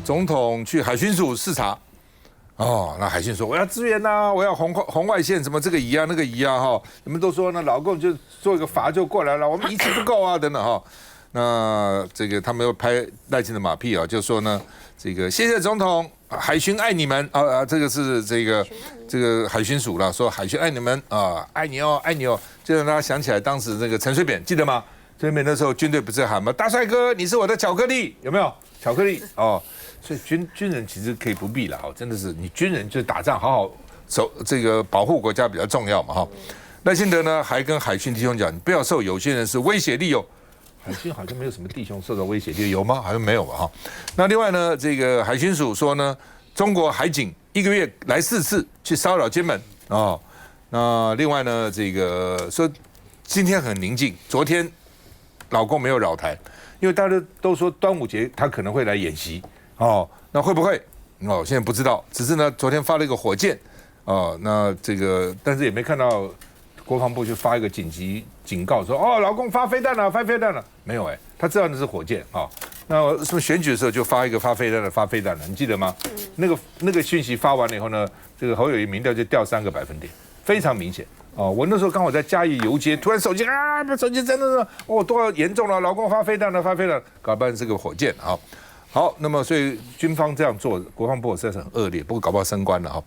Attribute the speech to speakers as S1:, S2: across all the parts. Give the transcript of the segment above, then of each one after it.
S1: 总统去海巡署视察。哦，那海巡说我要支援呐，我要红外线什么这个仪啊那个仪啊哈，你们都说呢，老共就做一个阀就过来了，我们仪器不够啊等等哈。那这个他们又拍赖清德马屁啊，就说呢，这个谢谢总统，海巡爱你们啊，这个是这个海巡署啦，说海巡爱你们啊，爱你哦爱你哦，就让大家想起来当时这个陈水扁记得吗？陈水扁那时候军队不是喊吗？大帅哥，你是我的巧克力，有没有？巧克力哦。所以军人其实可以不必了哈，真的是你军人就是打仗好好这个保护国家比较重要嘛哈。赖清德呢还跟海巡弟兄讲，你不要受有些人是威胁利诱。海巡好像没有什么弟兄受到威胁利诱，有吗？好像没有吧哈。那另外呢，这个海巡署说呢，中国海警1个月来4次去骚扰金门哦。那另外呢，这个说今天很宁静，昨天老共没有扰台，因为大家都说端午节他可能会来演习。哦，那会不会？哦，现在不知道。只是呢，昨天发了一个火箭，哦，那这个，但是也没看到国防部就发一个紧急警告说，哦，老共发飞弹了，发飞弹了，没有他知道那是火箭啊。那是不是选举的时候就发一个发飞弹了，你记得吗？那个讯息发完了以后呢，这个侯友宜民调就掉3个百分点，非常明显。哦，我那时候刚好在嘉义游街，突然手机真的是哦，多少严重了，老共发飞弹了，搞半是个火箭啊。好，那么所以军方这样做，国防部实在是很恶劣，不过搞不好升官了哈，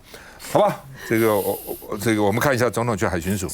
S1: 好吧？这个我们看一下总统去海巡署。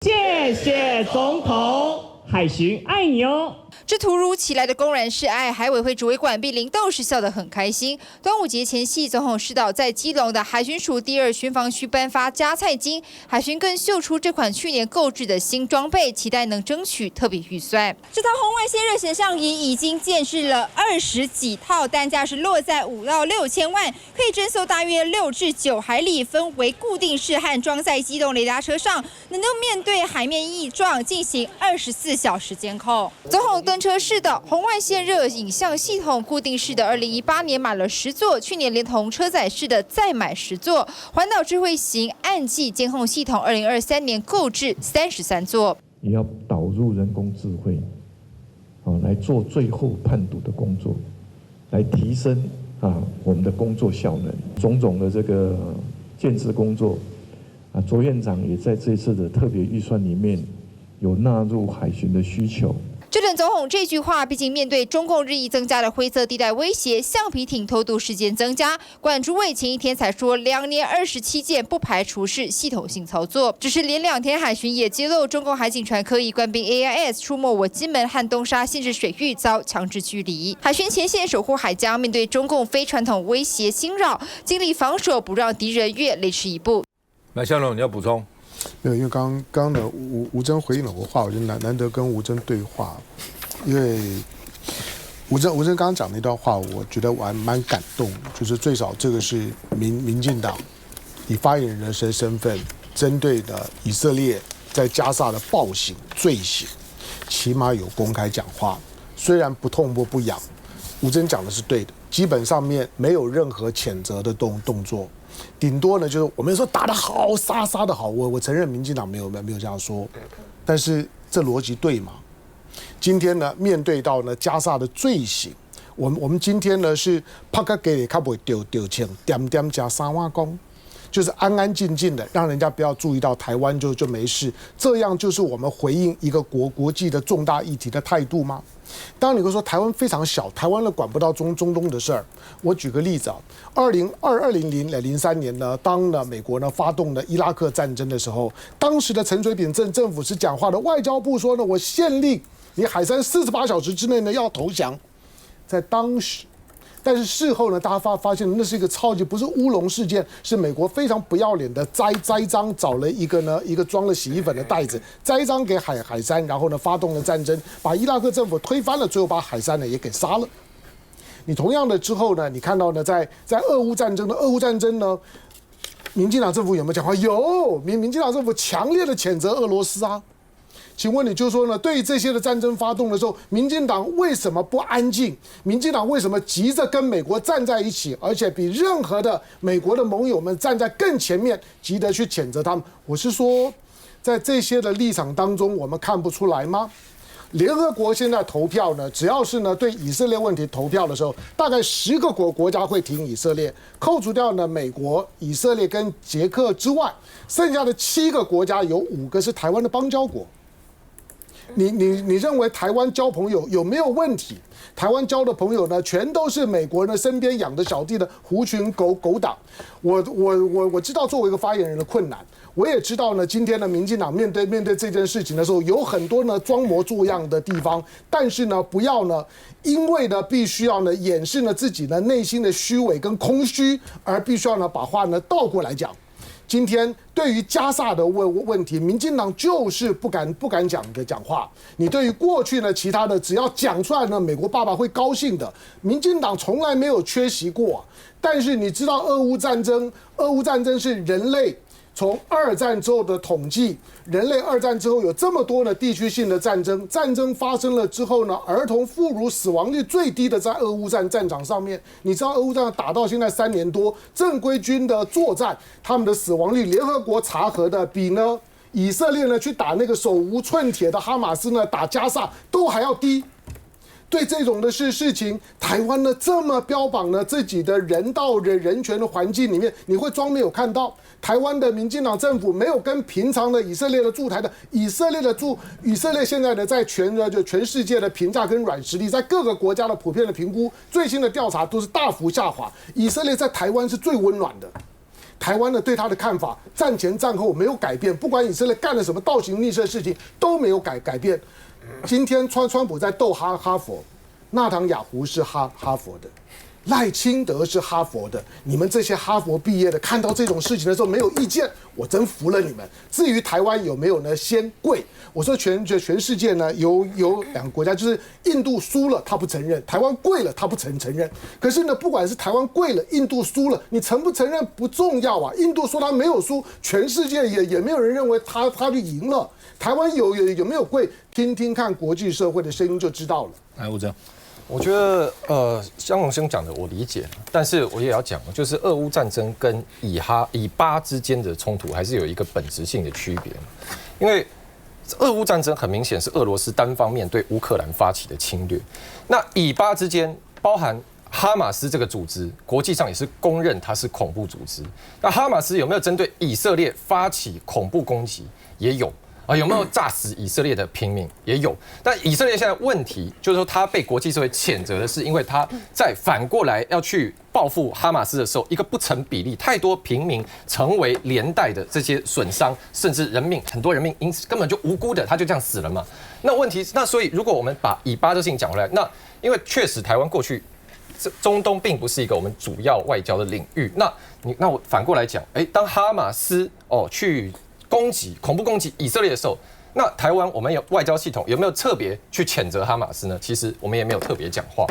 S2: 谢谢总统，海巡爱你哦。
S3: 这突如其来的公然示爱，海委会主委管碧玲倒是笑得很开心。端午节前夕，总统视导在基隆的海巡署第2巡防区颁发加菜金，海巡更秀出这款去年购置的新装备，期待能争取特别预算。这套红外线热血上仪已经建制了20几套，单价是落在5到6千万，可以侦搜大约6至9海里，分为固定式和装在机动雷达车上，能够面对海面异状进行24小时监控。总统登车式的红外线热影像系统，固定式的2018年买了10座，去年连同车载式的再买10座。环岛智慧型暗记监控系统，2023年购置33座。
S4: 也要导入人工智慧，来做最后判读的工作，来提升我们的工作效能。种种的这个建制工作，卓院长也在这次的特别预算里面有纳入海巡的需求。
S3: 这等总统这句话，毕竟面对中共日益增加的灰色地带威胁，橡皮艇偷渡事件增加，管主委前一天才说2年27件，不排除是系统性操作。只是连2天海巡也揭露，中共海警船刻意关闭 AIS， 出没我金门和东沙限制水域，遭强制驱离。海巡前线守护海疆，面对中共非传统威胁侵扰，尽力防守，不让敌人越雷池一步。
S1: 来，向荣，你要补充？
S5: 没有，因为刚刚的吴峥回应了我话，我就难得跟吴峥对话，因为吴峥刚刚讲那段话，我觉得我还蛮感动，就是最少这个是民进党以发言人的身份针对的以色列在加沙的暴行罪行，起码有公开讲话，虽然不痛不痒，吴峥讲的是对的，基本上面没有任何谴责的动作。顶多呢，就是我们说打得好，杀得好，我承认民进党没有这样说，但是这逻辑对吗？今天呢，面对到呢加沙的罪行，我们今天呢是拍个给你，他不会丢钱，点加3万公，就是安安静静的，让人家不要注意到台湾就没事，这样就是我们回应一个国际的重大议题的态度吗？当然你会说台湾非常小，台湾呢管不到中东的事儿。我举个例子啊，2003年呢，当呢美国呢发动了伊拉克战争的时候，当时的陈水扁政府是讲话的，外交部说呢，我限令你海珊48小时之内呢要投降，在当时。但是事后呢，大家发现那是一个超级不是乌龙事件，是美国非常不要脸的栽赃，找了一个装了洗衣粉的袋子，栽赃给海珊，然后呢发动了战争，把伊拉克政府推翻了，最后把海珊呢也给杀了。你同样的之后呢，你看到呢，在俄乌战争呢，民进党政府有没有讲话？有，民进党政府强烈的谴责俄罗斯啊。请问你就说呢？对于这些的战争发动的时候，民进党为什么不安静？民进党为什么急着跟美国站在一起，而且比任何的美国的盟友们站在更前面，急着去谴责他们？我是说，在这些的立场当中，我们看不出来吗？联合国现在投票呢，只要是呢对以色列问题投票的时候，大概10个国家会挺以色列，扣除掉呢美国、以色列跟捷克之外，剩下的7个国家有5个是台湾的邦交国。你认为台湾交朋友有没有问题？台湾交的朋友呢，全都是美国人身边养的小弟的狐群狗党。我知道作为一个发言人的困难，我也知道呢，今天的民进党面对这件事情的时候，有很多呢装模作样的地方，但是呢，不要呢，因为呢必须要呢掩饰呢自己呢内心的虚伪跟空虚，而必须要呢把话呢倒过来讲。今天对于加萨的问题，民进党就是不敢讲话。你对于过去呢其他的，只要讲出来呢，美国爸爸会高兴的。民进党从来没有缺席过。但是你知道俄乌战争是人类从2战之后的统计，人类2战之后有这么多的地区性的战争，战争发生了之后呢，儿童妇孺死亡率最低的在俄乌战场上面。你知道俄乌战打到现在3年多，正规军的作战，他们的死亡率，联合国查核的比呢以色列呢去打那个手无寸铁的哈马斯呢打加萨都还要低。对这种的事情，台湾呢这么标榜呢自己的人道人权的环境里面，你会装没有看到？台湾的民进党政府没有跟平常的以色列的驻台的以色列现在呢在全世界的评价跟软实力，在各个国家的普遍的评估，最新的调查都是大幅下滑。以色列在台湾是最温暖的。台湾呢对他的看法，战前战后没有改变，不管以色列干了什么倒行逆施的事情都没有改变。今天川普在斗哈佛，纳唐雅胡是哈佛的，赖清德是哈佛的，你们这些哈佛毕业的，看到这种事情的时候没有意见，我真服了你们。至于台湾有没有呢？先跪。我说全世界呢有2个国家，就是印度输了他不承认，台湾跪了他不承认。可是呢，不管是台湾跪了，印度输了，你承不承认不重要啊。印度说他没有输，全世界也没有人认为他就赢了。台湾有没有跪？听听看国际社会的声音就知道了。
S1: 来，吴征。
S6: 我觉得江荣兄讲的我理解，但是我也要讲，就是俄乌战争跟以巴之间的冲突还是有一个本质性的区别，因为俄乌战争很明显是俄罗斯单方面对乌克兰发起的侵略，那以巴之间包含哈马斯这个组织，国际上也是公认它是恐怖组织。那哈马斯有没有针对以色列发起恐怖攻击？也有。有没有炸死以色列的平民？也有，但以色列现在问题就是说，他被国际社会谴责的是，因为他在反过来要去报复哈马斯的时候，一个不成比例，太多平民成为连带的这些损伤，甚至很多人命因此根本就无辜的，他就这样死了嘛。那问题，所以如果我们把以巴这事情讲回来，那因为确实台湾过去中东并不是一个我们主要外交的领域，那我反过来讲，当哈马斯去恐怖攻击以色列的时候，那台湾我们有外交系统有没有特别去谴责哈马斯呢？其实我们也没有特别讲话。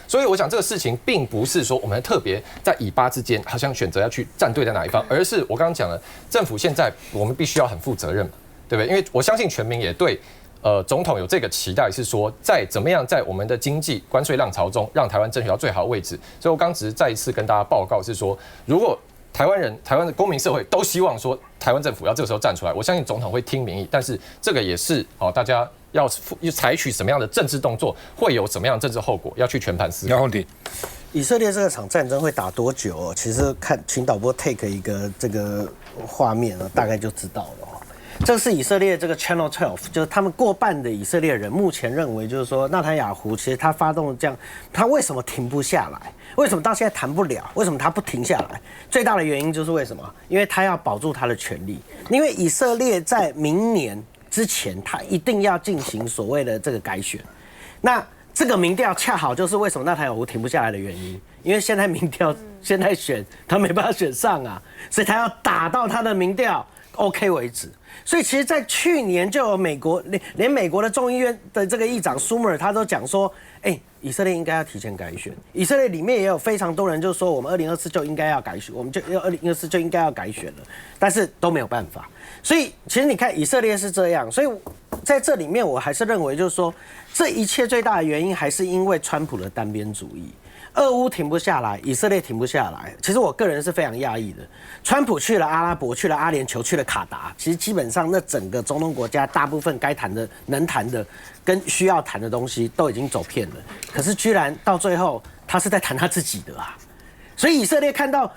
S6: 所以我想这个事情并不是说我们特别在以巴之间好像选择要去站队在哪一方，而是我刚刚讲了，政府现在我们必须要很负责任嘛，对不对？因为我相信全民也对总统有这个期待，是说在怎么样在我们的经济关税浪潮中让台湾争取到最好的位置。所以我刚只是再一次跟大家报告是说，如果台湾的公民社会都希望说台湾政府要这个时候站出来，我相信总统会听民意，但是这个也是大家要采取什么样的政治动作，会有什么样的政治后果，要去全盘思考。
S7: 以色列这场战争会打多久？其实请导播 take 一个这个画面大概就知道了。这是以色列这个 Channel 12，就是他们过半的以色列人目前认为，就是说纳坦雅胡其实他发动这样，他为什么停不下来？为什么到现在谈不了？为什么他不停下来？最大的原因就是为什么？因为他要保住他的权利。因为以色列在明年之前，他一定要进行所谓的这个改选。那这个民调恰好就是为什么纳坦雅胡停不下来的原因。因为现在民调现在选他没办法选上啊，所以他要打到他的民调 OK 为止。所以其实，在去年就有连美国的众议院的这个议长舒默尔他都讲说，以色列应该要提前改选。以色列里面也有非常多人就说，我们2024就应该要改选，我们就2024就应该要改选了，但是都没有办法。所以其实你看以色列是这样，所以在这里面我还是认为就是说，这一切最大的原因还是因为川普的单边主义。俄乌停不下来，以色列停不下来。其实我个人是非常讶异的。川普去了阿拉伯，去了阿联酋，去了卡达，其实基本上那整个中东国家大部分该谈的、能谈的、跟需要谈的东西都已经走遍了。可是居然到最后，他是在谈他自己的啊。所以以色列看到，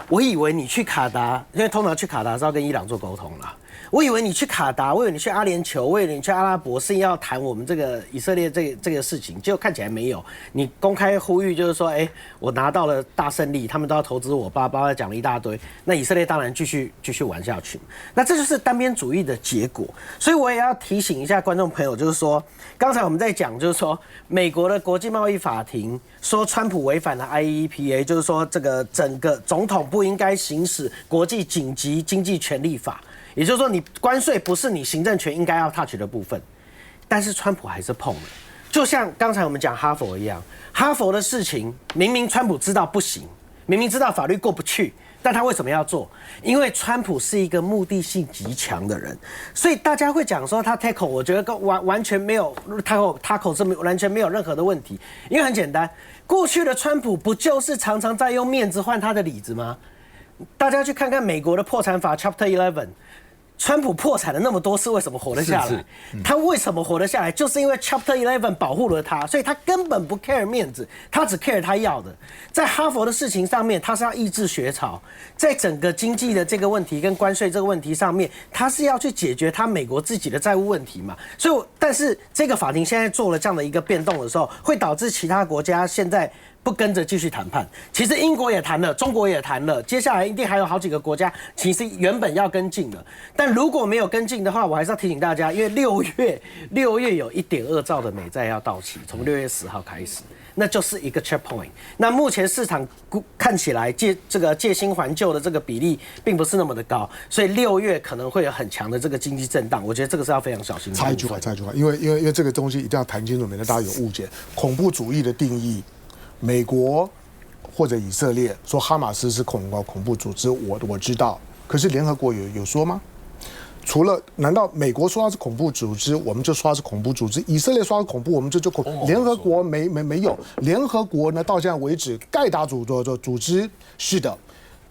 S7: 我以为你去卡达，因为通常去卡达是要跟伊朗做沟通啦。我以为你去卡达，我以为你去阿联酋，我以为你去阿拉伯是要谈我们这个以色列这个事情，结果看起来没有。你公开呼吁就是说，我拿到了大胜利，他们都要投资我，巴拉讲了一大堆。那以色列当然继续玩下去。那这就是单边主义的结果。所以我也要提醒一下观众朋友，就是说，刚才我们在讲，就是说美国的国际贸易法庭说川普违反了 IEEPA， 就是说这个整个总统不应该行使国际紧急经济权利法。也就是说，你关税不是你行政权应该要 touch 的部分，但是川普还是碰了。就像刚才我们讲哈佛一样，哈佛的事情明明川普知道不行，明明知道法律过不去，但他为什么要做？因为川普是一个目的性极强的人，所以大家会讲说他 tackle， 我觉得完全没有 tackle 是完全没有任何的问题，因为很简单，过去的川普不就是常常在用面子换他的里子吗？大家去看看美国的破产法 Chapter 11。川普破产了那么多次，为什么活得下来？他为什么活得下来？就是因为 Chapter 11保护了他，所以他根本不 care 面子，他只 care 他要的。在哈佛的事情上面，他是要抑制学潮；在整个经济的这个问题跟关税这个问题上面，他是要去解决他美国自己的债务问题嘛。所以，但是这个法庭现在做了这样的一个变动的时候，会导致其他国家现在不跟着继续谈判。其实英国也谈了，中国也谈了，接下来一定还有好几个国家其实原本要跟进的，但如果没有跟进的话，我还是要提醒大家，因为6月有1.2兆的美债要到期，从6月10号开始，那就是一个 checkpoint。那目前市场看起来借新还旧的这个比例并不是那么的高，所以6月可能会有很强的这个经济震荡，我觉得这个是要非常小心的。
S5: 插一句话，因为这个东西一定要谈清楚，免得大家有误解。恐怖主义的定义，美国或者以色列说哈马斯是恐怖组织，我知道，可是联合国有说吗？除了难道美国说它是恐怖组织，我们就说它是恐怖组织；以色列说它是恐怖，我们就联合国没有。联合国呢，到现在为止，盖达组织是的。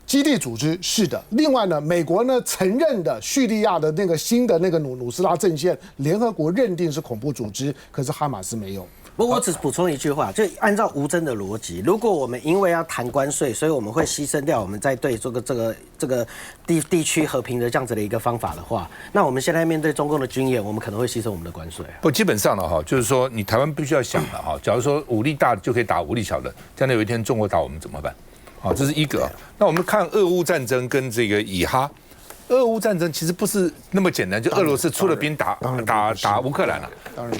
S5: 基地组织是的，另外呢，美国呢承认的叙利亚的那个新的那个努斯拉阵线，联合国认定是恐怖组织，可是哈马斯没有。
S7: 不过我只补充一句话，就按照吴峥的逻辑，如果我们因为要谈关税，所以我们会牺牲掉我们在对这个地区和平的这样子的一个方法的话，那我们现在面对中共的军演，我们可能会牺牲我们的关税。
S1: 不，基本上了哈，就是说你台湾必须要想了哈，假如说武力大就可以打武力小的，将来有一天中国打我们怎么办？啊，这是一个。那我们看俄乌战争跟这个以哈，俄乌战争其实不是那么简单，就俄罗斯出了兵打乌克兰了。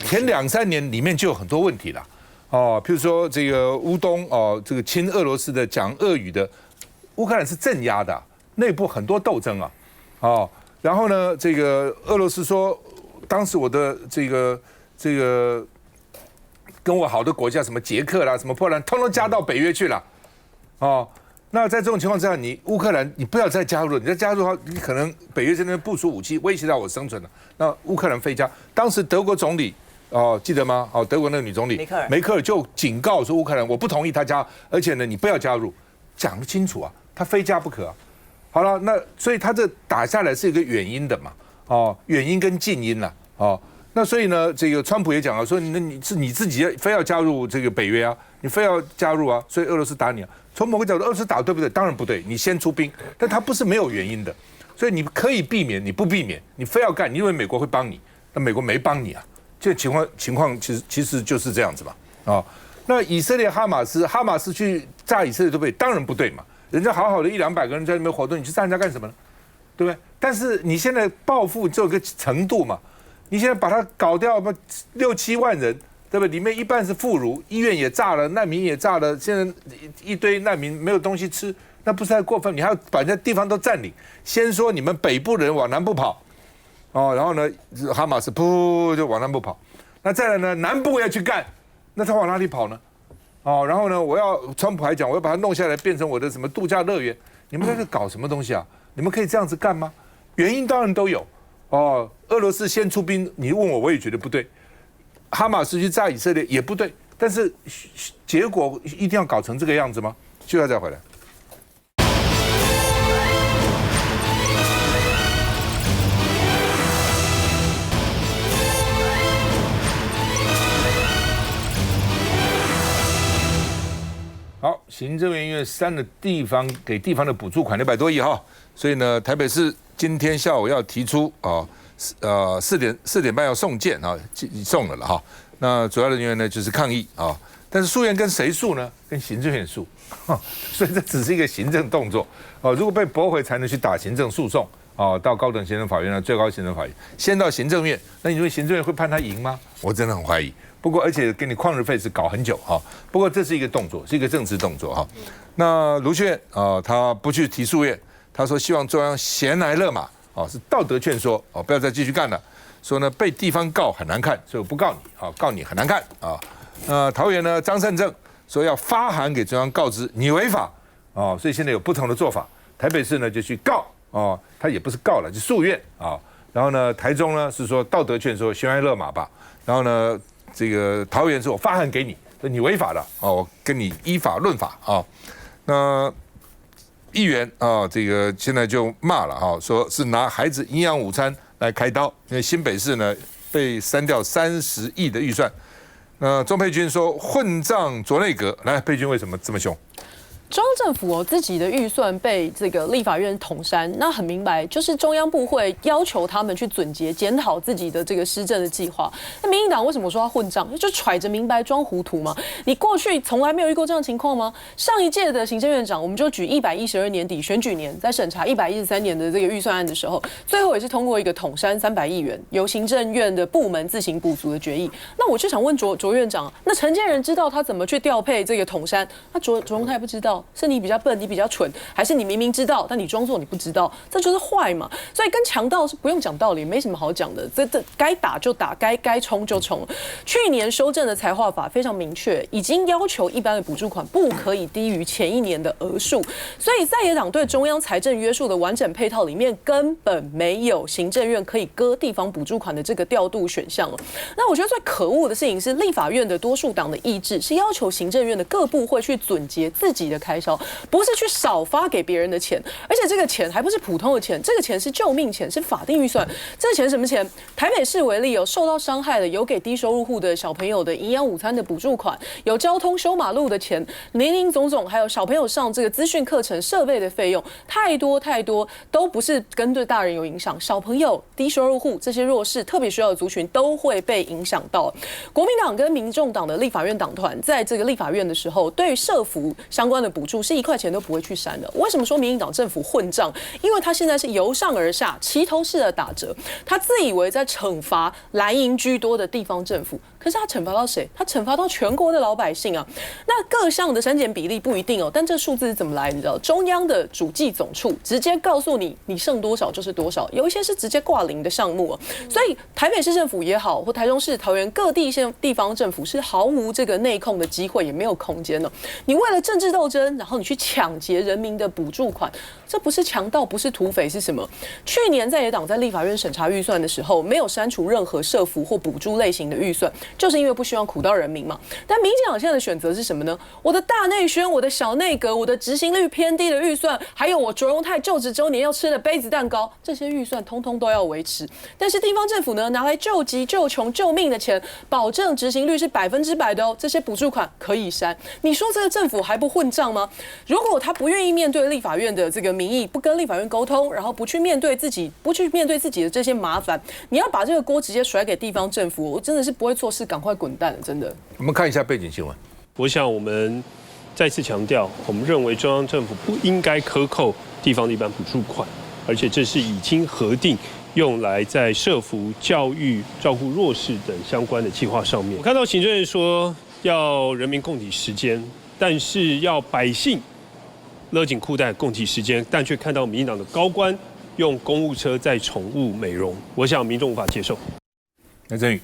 S1: 前2-3年里面就有很多问题了。哦，譬如说这个乌东哦，这个亲俄罗斯的讲俄语的，乌克兰是镇压的，内部很多斗争啊。哦，然后呢，这个俄罗斯说，当时我的这个跟我好的国家，什么捷克啦，什么波兰，通通加到北约去了。哦，那在这种情况之下，你乌克兰你不要再加入，你再加入的话，你可能北约在那边部署武器，威胁到我生存了。那乌克兰非加，当时德国总理哦，记得吗？哦，德国那个女总理梅克尔就警告说乌克兰，我不同意他加，而且呢，你不要加入，讲得清楚啊，他非加不可啊。好了，那所以他这打下来是一个远因的嘛，哦，远因跟近因了，哦。那所以呢，这个川普也讲了，说你是你自己非要加入这个北约啊，你非要加入啊，所以俄罗斯打你啊。从某个角度，俄罗斯打对不对？当然不对，你先出兵，但他不是没有原因的，所以你可以避免，你不避免，你非要干，你认为美国会帮你，那美国没帮你啊。这情况其实就是这样子嘛，啊，那以色列哈马斯去炸以色列对不对？当然不对嘛，人家好好的100-200个人在那边活动，你去炸人家干什么呢？对不对？但是你现在报复只有个程度嘛。你现在把它搞掉，6-7万人，对不对？里面一半是妇孺，医院也炸了，难民也炸了，现在一堆难民没有东西吃，那不是太过分？你还要把人家地方都占领，先说你们北部的人往南部跑，哦，然后呢，哈马斯噗就往南部跑，那再来呢，南部要去干，那他往哪里跑呢？哦，然后呢，川普还讲我要把它弄下来，变成我的什么度假乐园，你们在这搞什么东西啊？你们可以这样子干吗？原因当然都有。哦，俄罗斯先出兵，你问我也觉得不对。哈马斯去炸以色列也不对，但是结果一定要搞成这个样子吗？就要再回来。好，行政院因为删了给地方的补助款600多亿哈，所以呢，台北市今天下午要提出4点半要送件啊，送了哈。那主要的原因呢就是抗议啊，但是诉愿跟谁诉呢？跟行政院诉，所以这只是一个行政动作哦。如果被驳回，才能去打行政诉讼哦，到高等行政法院呢，最高行政法院，先到行政院。那你说行政院会判他赢吗？我真的很怀疑。不过，而且给你旷日费时搞很久哈。不过这是一个动作，是一个政治动作哈。那卢秀燕他不去提诉愿，他说希望中央闲来勒马是道德劝说不要再继续干了。说呢被地方告很难看，所以我不告你告你很难看啊。桃园呢张善政说要发函给中央告知你违法所以现在有不同的做法。台北市呢就去告他也不是告了，就诉愿然后呢台中呢是说道德劝说闲来勒马吧。然后呢这个桃园是我发函给你，说你违法了我跟你依法论法那议员这个现在就骂了说是拿孩子营养午餐来开刀，因为新北市呢被删掉30亿的预算。那钟佩君说混账卓内阁，来佩君为什么这么凶？
S8: 中央政府自己的预算被这个立法院统删，那很明白，就是中央部会要求他们去总结检讨自己的这个施政的计划。那民进党为什么说要混账？就揣着明白装糊涂嘛？你过去从来没有遇过这样的情况吗？上一届的行政院长，我们就举112年底选举年，在审查113年的这个预算案的时候，最后也是通过一个统删300亿元，由行政院的部门自行补足的决议。那我就想问卓院长，那陈建仁知道他怎么去调配这个统删，那卓荣泰不知道？是你比较笨，你比较蠢，还是你明明知道，但你装作你不知道？这就是坏嘛！所以跟强盗是不用讲道理，没什么好讲的。这该打就打，该冲就冲。去年修正的财划法非常明确，已经要求一般的补助款不可以低于前一年的额数。所以在野党对中央财政约束的完整配套里面，根本没有行政院可以割地方补助款的这个调度选项了。那我觉得最可恶的事情是，立法院的多数党的意志是要求行政院的各部会去总结自己的开销，不是去少发给别人的钱，而且这个钱还不是普通的钱，这个钱是救命钱，是法定预算。这个钱什么钱？台北市为例，有受到伤害的，有给低收入户的小朋友的营养午餐的补助款，有交通修马路的钱，林总总，还有小朋友上这个资讯课程设备的费用，太多都不是跟对大人有影响，小朋友、低收入户这些弱势、特别需要的族群都会被影响到。国民党跟民众党的立法院党团在这个立法院的时候，对于社福相关的补助是1块钱都不会去删的。为什么说民进党政府混账？因为他现在是由上而下齐头式的打折，他自以为在惩罚蓝营居多的地方政府，可是他惩罚到谁？他惩罚到全国的老百姓啊！那各项的删减比例不一定但这数字是怎么来？你知道，中央的主计总处直接告诉你，你剩多少就是多少，有一些是直接挂零的项目所以台北市政府也好，或台中市、桃园各地方政府是毫无这个内控的机会，也没有空间你为了政治斗争，然后你去抢劫人民的补助款，这不是强盗，不是土匪，是什么？去年在野党在立法院审查预算的时候，没有删除任何社福或补助类型的预算，就是因为不希望苦到人民嘛。但民进党现在的选择是什么呢？我的大内宣，我的小内阁，我的执行率偏低的预算，还有我卓荣泰就职周年要吃的杯子蛋糕，这些预算通通都要维持。但是地方政府呢，拿来救急、救穷、救命的钱，保证执行率是100%的这些补助款可以删。你说这个政府还不混账吗？如果他不愿意面对立法院的这个民意，不跟立法院沟通，然后不去面对自己的这些麻烦，你要把这个锅直接甩给地方政府，我真的是不会做事，赶快滚蛋了，真的。
S1: 我们看一下背景新闻。
S9: 我想我们再次强调，我们认为中央政府不应该克扣地方的一般补助款，而且这是已经核定用来在社福、教育、照顾弱势等相关的计划上面。我看到行政院说要人民共体时间，但是要百姓勒紧裤带共体时间，但却看到民进党的高官用公务车载宠物美容，我想民众无法接受。
S1: 赖振宇。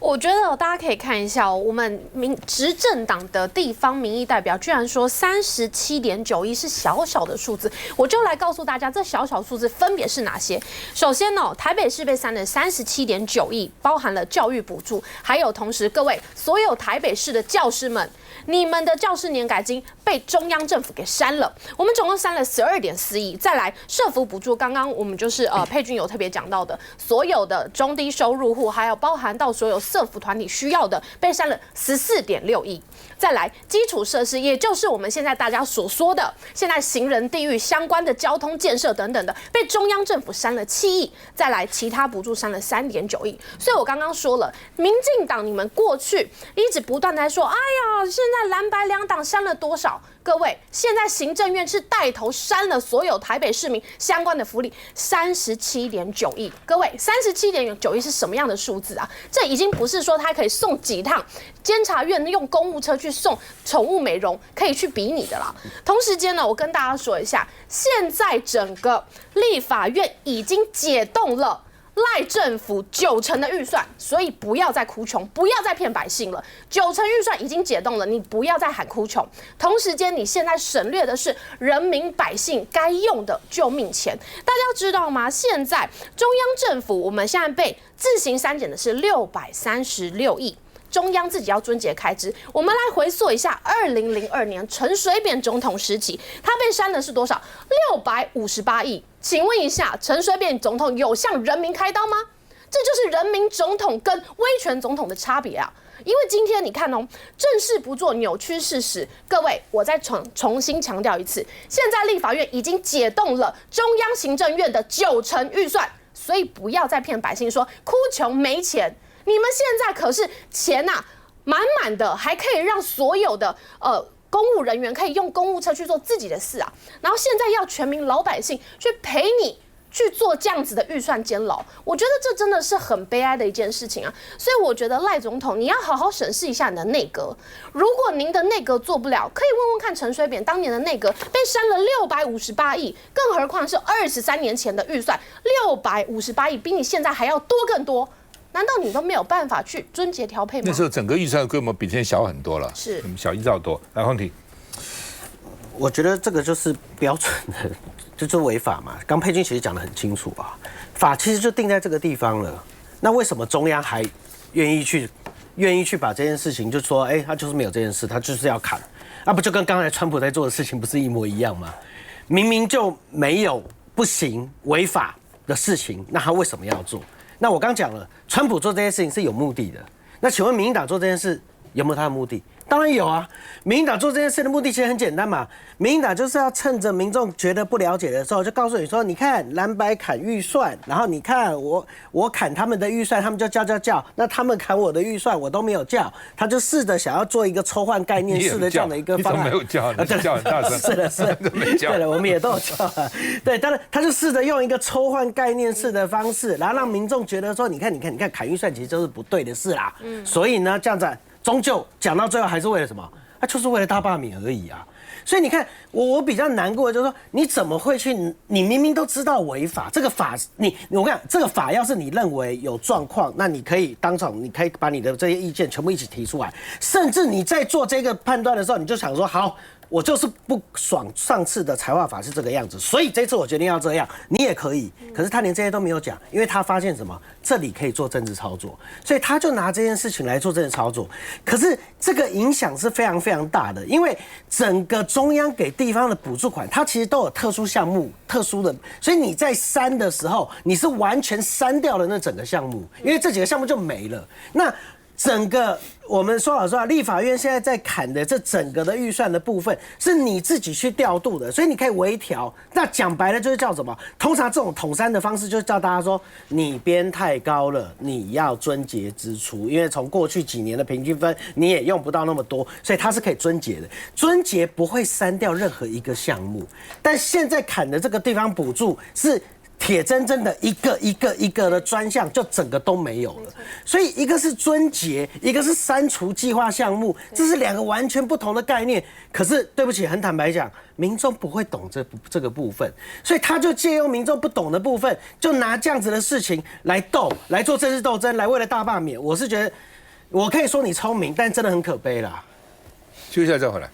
S10: 我觉得大家可以看一下我们执政党的地方民意代表居然说37.9亿是小小的数字，我就来告诉大家这小小数字分别是哪些。首先台北市被删了37.9亿，包含了教育补助，还有同时各位所有台北市的教师们，你们的教师年改金被中央政府给删了，我们总共删了12.4亿。再来社福补助，刚刚我们就是佩君有特别讲到的，所有的中低收入户，还有包含到所有社福团体需要的，被删了14.6亿。再来基础设施，也就是我们现在大家所说的现在行人地狱相关的交通建设等等的，被中央政府删了7亿。再来其他补助删了3.9亿。所以我刚刚说了，民进党你们过去一直不断的在说，哎呀，现在蓝白两党删了多少？各位，现在行政院是带头删了所有台北市民相关的福利，37.9亿。各位，37.9亿是什么样的数字啊？这已经不是说他可以送几趟监察院用公务车去送宠物美容可以去比拟的啦。同时间呢，我跟大家说一下，现在整个立法院已经解冻了赖政府90%的预算，所以不要再哭穷，不要再骗百姓了。90%预算已经解冻了，你不要再喊哭穷。同时间，你现在省略的是人民百姓该用的救命钱。大家知道吗？现在中央政府，我们现在被自行删减的是636亿。中央自己要撙节开支，我们来回溯一下2002年陈水扁总统时期，他被删的是多少？658亿。请问一下，陈水扁总统有向人民开刀吗？这就是人民总统跟威权总统的差别啊！因为今天你看正事不做，扭曲事实。各位，我再重新强调一次，现在立法院已经解冻了中央行政院的90%预算，所以不要再骗百姓说哭穷没钱。你们现在可是钱满满的，还可以让所有的公务人员可以用公务车去做自己的事啊，然后现在要全民老百姓去陪你去做这样子的预算监牢，我觉得这真的是很悲哀的一件事情啊。所以我觉得赖总统你要好好审视一下你的内阁，如果您的内阁做不了，可以问问看陈水扁当年的内阁被删了658亿，更何况是23年前的预算658亿，比你现在还要多更多。难道你都没有办法去撙节调配吗？
S1: 那时候整个预算的规模比现在小很多了，
S10: 是
S1: 小1兆多。来，黄庭，
S7: 我觉得这个就是标准的，就是违法嘛。刚佩君其实讲得很清楚啊，法其实就定在这个地方了。那为什么中央还愿意去把这件事情就说，他就是没有这件事，他就是要砍，不就跟刚才川普在做的事情不是一模一样吗？明明就没有不行违法的事情，那他为什么要做？那我刚讲了，川普做这些事情是有目的的。那请问民进党做这件事有没有他的目的？当然有啊！民进党做这件事的目的其实很简单嘛，民进党就是要趁着民众觉得不了解的时候，就告诉你说，你看蓝白砍预算，然后你看我砍他们的预算，他们就叫，那他们砍我的预算，我都没有叫，他就试着想要做一个抽换概念式的这样的一个方案。
S1: 你怎么没有叫？你叫很大声。
S7: 是的，对了，我们也都有叫啊。对，当然他就试着用一个抽换概念式的方式，然后让民众觉得说，你看砍预算其实就是不对的事啦。所以呢，这样子。终究讲到最后还是为了什么？就是为了大罢免而已啊！所以你看，我比较难过的就是说，你怎么会去？你明明都知道违法，这个法我看这个法要是你认为有状况，那你可以当场，你可以把你的这些意见全部一起提出来，甚至你在做这个判断的时候，你就想说好。我就是不爽上次的财划法是这个样子，所以这次我决定要这样，你也可以。可是他连这些都没有讲，因为他发现什么，这里可以做政治操作，所以他就拿这件事情来做政治操作。可是这个影响是非常非常大的，因为整个中央给地方的补助款，它其实都有特殊项目、特殊的，所以你在删的时候，你是完全删掉了那整个项目，因为这几个项目就没了。那整个我们说老实话，立法院现在在砍的这整个的预算的部分，是你自己去调度的，所以你可以微调。那讲白了就是叫什么？通常这种统删的方式，就是叫大家说你编太高了，你要撙节支出，因为从过去几年的平均分你也用不到那么多，所以它是可以撙节的。撙节不会删掉任何一个项目，但现在砍的这个地方补助是。铁铮铮的一个的专项，就整个都没有了。所以一个是撙节，一个是删除计划项目，这是两个完全不同的概念。可是对不起，很坦白讲，民众不会懂这个部分，所以他就借用民众不懂的部分，就拿这样子的事情来做政治斗争，来为了大罢免。我是觉得我可以说你聪明，但真的很可悲啦。
S1: 休息一下再回来。